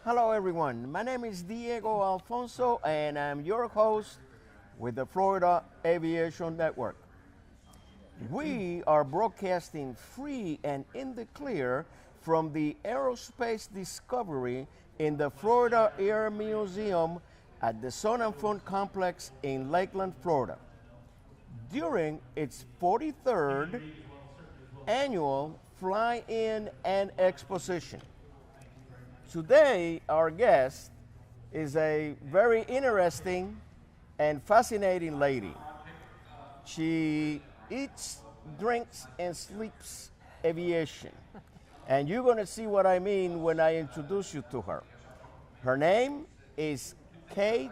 Hello everyone, my name is Diego Alfonso and I'm your host with the Florida Aviation Network. We are broadcasting free and in the clear from the Aerospace Discovery in the Florida Air Museum at the Sun and Fun Complex in Lakeland, Florida. During its 43rd annual Fly-In and Exposition. Today, our guest is a very interesting and fascinating lady. She eats, drinks, and sleeps aviation. And you're going to see what I mean when I introduce you to her. Her name is T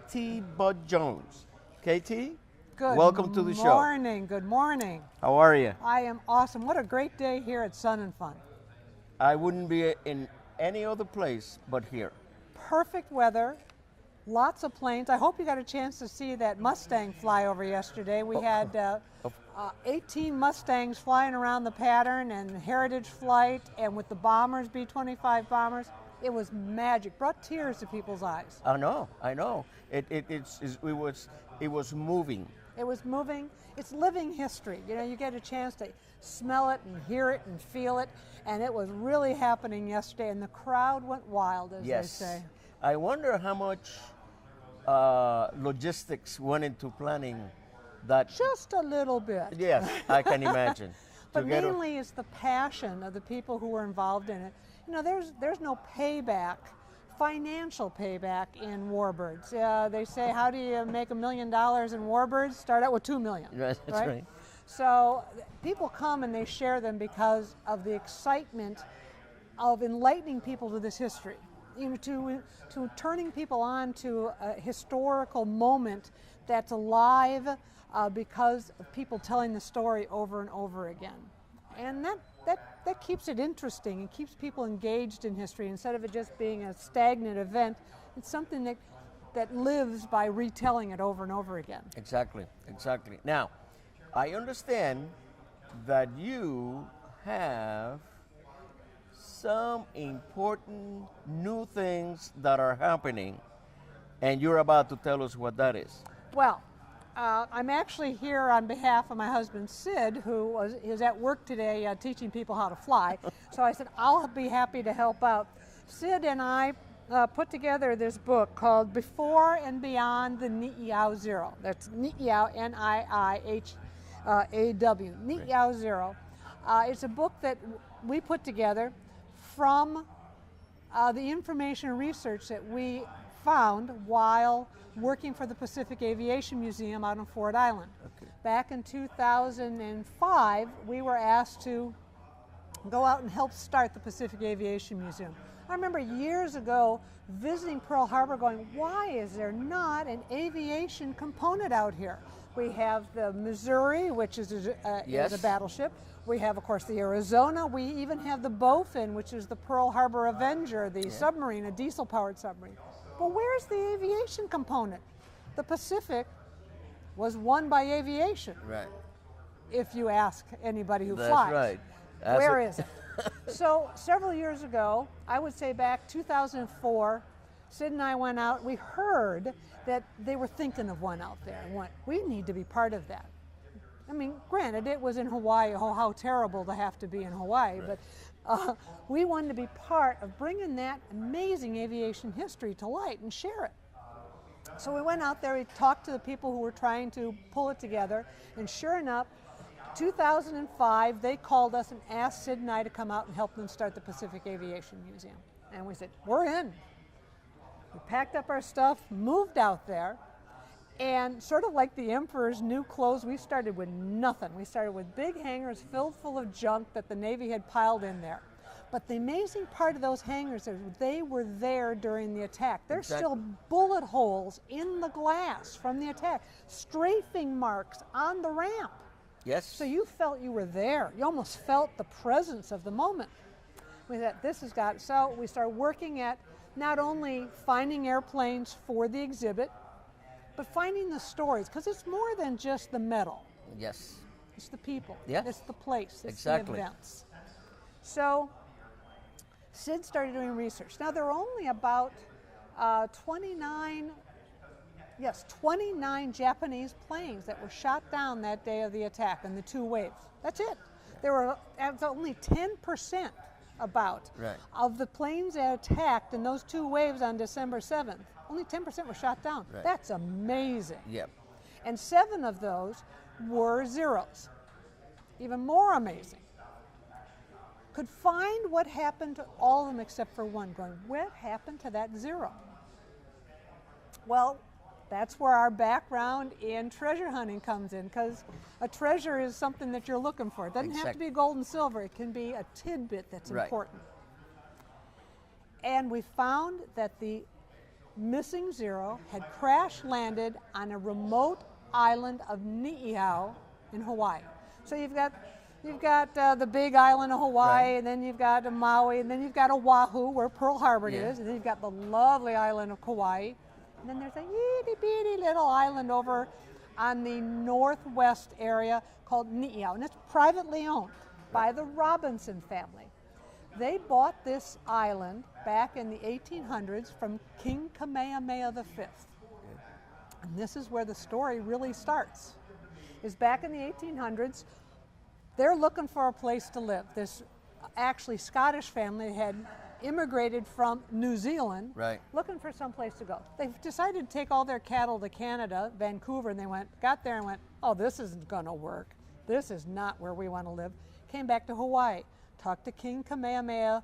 Budde Jones. KT, welcome to the show. Good morning, good morning. How are you? I am awesome. What a great day here at Sun and Fun. I wouldn't be in any other place but here. Perfect weather, lots of planes. I hope you got a chance to see that Mustang flyover yesterday. We had 18 Mustangs flying around the pattern and heritage flight, and with the bombers, B-25 bombers. It was magic, brought tears to people's eyes. I know. It was moving. It was moving. It's living history. You know, you get a chance to smell it and hear it and feel it, and it was really happening yesterday, and the crowd went wild, as they say. I wonder how much logistics went into planning that. Just a little bit. Yes, I can imagine. But mainly it's the passion of the people who were involved in it. You know, there's no payback, financial payback in warbirds. They say, how do you make $1 million in warbirds? Start out with $2 million. That's right. So people come and they share them because of the excitement of enlightening people to this history. You know, to turning people on to a historical moment that's alive because of people telling the story over and over again. And that keeps it interesting and keeps people engaged in history instead of it just being a stagnant event. It's something that lives by retelling it over and over again. Exactly. Now, I understand that you have some important new things that are happening, and you're about to tell us what that is. Well, I'm actually here on behalf of my husband, Sid, who is at work today teaching people how to fly. So I said, I'll be happy to help out. Sid and I put together this book called Before and Beyond the Niihau Zero. That's Niihau, N-I-I-H-A-W, Niihau Zero. It's a book that we put together from the information and research that we found while working for the Pacific Aviation Museum out on Ford Island. Okay. Back in 2005, we were asked to go out and help start the Pacific Aviation Museum. I remember years ago visiting Pearl Harbor going, why is there not an aviation component out here? We have the Missouri, which is a battleship. We have, of course, the Arizona. We even have the Bowfin, which is the Pearl Harbor Avenger, the submarine, a diesel-powered submarine. But where's the aviation component? The Pacific was won by aviation. Right. If you ask anybody who That's flies. Right. Where is it? So several years ago, I would say back 2004, Sid and I went out. We heard that they were thinking of one out there and went, we need to be part of that. I mean, granted, it was in Hawaii. Oh, how terrible to have to be in Hawaii. Right. But we wanted to be part of bringing that amazing aviation history to light and share it. So we went out there, we talked to the people who were trying to pull it together, and sure enough, 2005, they called us and asked Sid and I to come out and help them start the Pacific Aviation Museum. And we said, we're in. We packed up our stuff, moved out there, and sort of like the emperor's new clothes, we started with nothing. We started with big hangars filled full of junk that the Navy had piled in there. But the amazing part of those hangars is they were there during the attack. There's still bullet holes in the glass from the attack, strafing marks on the ramp. Yes. So you felt you were there. You almost felt the presence of the moment. We thought, this has got, so we started working at not only finding airplanes for the exhibit, but finding the stories, because it's more than just the metal. Yes. It's the people. Yeah. It's the place. It's Exactly. the events. So Sid started doing research. Now, there were only about 29 Japanese planes that were shot down that day of the attack in the 2 waves. That's it. There were only 10% about of the planes that attacked in those 2 waves on December 7th. Only 10% were shot down. Right. That's amazing. Yep. And 7 of those were Zeros. Even more amazing. Could find what happened to all of them except for one, going, what happened to that Zero? Well, that's where our background in treasure hunting comes in, because a treasure is something that you're looking for. It doesn't have to be gold and silver. It can be a tidbit that's important. And we found that the missing Zero had crash landed on a remote island of Niihau in Hawaii. So you've got the big island of Hawaii, and then you've got Maui, and then you've got Oahu, where Pearl Harbor is, and then you've got the lovely island of Kauai. And then there's a itty-bitty little island over on the northwest area called Niihau, and it's privately owned by the Robinson family. They bought this island back in the 1800s from King Kamehameha V. And this is where the story really starts. Is back in the 1800s, they're looking for a place to live. This actually Scottish family had immigrated from New Zealand, looking for some place to go. They decided to take all their cattle to Canada, Vancouver, and they got there and went, oh, this isn't gonna work. This is not where we want to live. Came back to Hawaii, talked to King Kamehameha,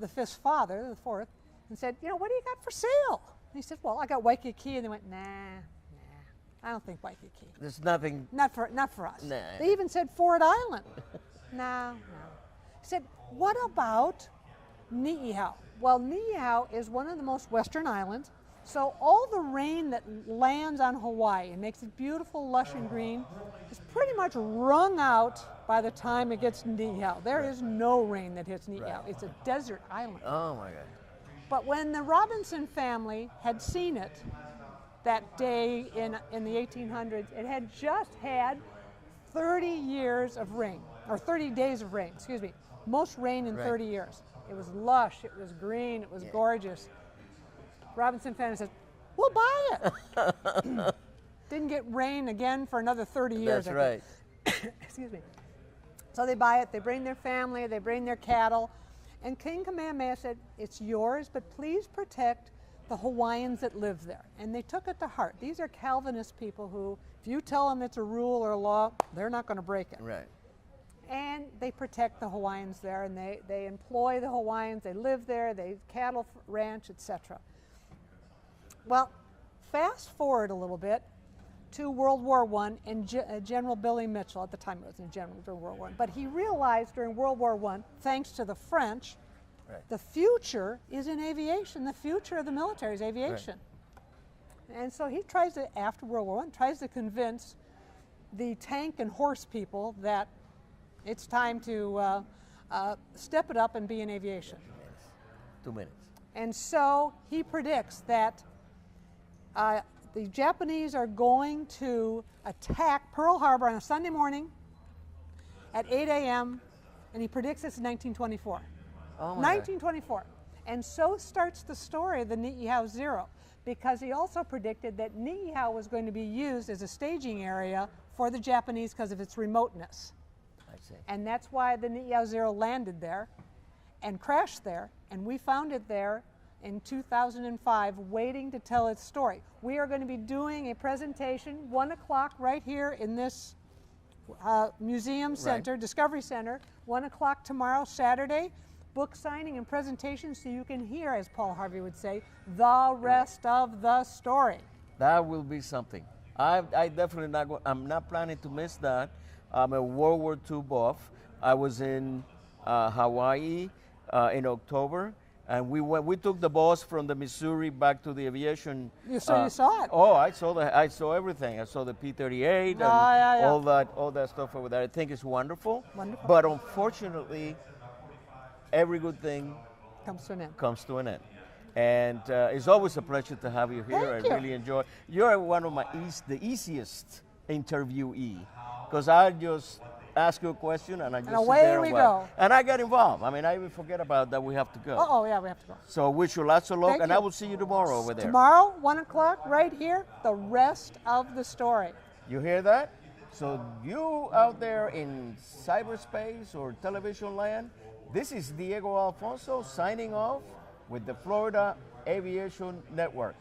the fifth's father, the fourth, and said, you know, what do you got for sale? And he said, well, I got Waikiki, and they went, nah, I don't think Waikiki. There's nothing. Not for us. Nah. They even said Ford Island. No. He said, what about Niihau? Well, Niihau is one of the most western islands, so all the rain that lands on Hawaii and makes it beautiful, lush, and green is pretty much wrung out by the time it gets to Niihau. There is no rain that hits Niihau. It's a desert island. Oh my God. But when the Robinson family had seen it that day in the 1800s, it had just had 30 years of rain, or 30 days of rain, excuse me. Most rain in 30 years. It was lush, it was green, it was gorgeous. Robinson family said, we'll buy it. Didn't get rain again for another 30 years. That's right. Excuse me. So they buy it, they bring their family, they bring their cattle, and King Kamehameha said, it's yours, but please protect the Hawaiians that live there. And they took it to heart. These are Calvinist people who, if you tell them it's a rule or a law, they're not going to break it. Right. And they protect the Hawaiians there, and they employ the Hawaiians, they live there, they cattle ranch, etc. Well, fast forward a little bit to World War I and General Billy Mitchell, at the time it was in General during World War I, but he realized during World War I, thanks to the French, the future is in aviation. The future of the military is aviation. And so he tries to, after World War I, tries to convince the tank and horse people that it's time to step it up and be in aviation. 2 minutes. And so he predicts that the Japanese are going to attack Pearl Harbor on a Sunday morning at 8 a.m., and he predicts this in 1924. Oh my 1924. And so starts the story of the Niihau Zero, because he also predicted that Niihau was going to be used as a staging area for the Japanese because of its remoteness. I see. And that's why the Niihau Zero landed there and crashed there, and we found it there in 2005 waiting to tell its story. We are going to be doing a presentation 1 o'clock right here in this museum center, Discovery Center, 1 o'clock tomorrow, Saturday. Book signing and presentation so you can hear, as Paul Harvey would say, the rest of the story. That will be something. I definitely I'm not planning to miss that. I'm a World War II buff. I was in Hawaii in October, and we took the bus from the Missouri back to the aviation. You saw it? Oh, I saw everything. I saw the P-38 and all that stuff over there. I think it's wonderful. Wonderful. But unfortunately, every good thing comes to an end. And it's always a pleasure to have you here. Thank you. Really enjoy. You're one of the easiest interviewee, because I just ask you a question, and I just sit away there we and wait. go. And I get involved. I mean, I even forget about that we have to go. Oh, yeah, we have to go. So wish you lots of luck, Thank and you. I will see you tomorrow over there. Tomorrow, 1 o'clock, right here, the rest of the story. You hear that? So you out there in cyberspace or television land, this is Diego Alfonso signing off with the Florida Aviation Network.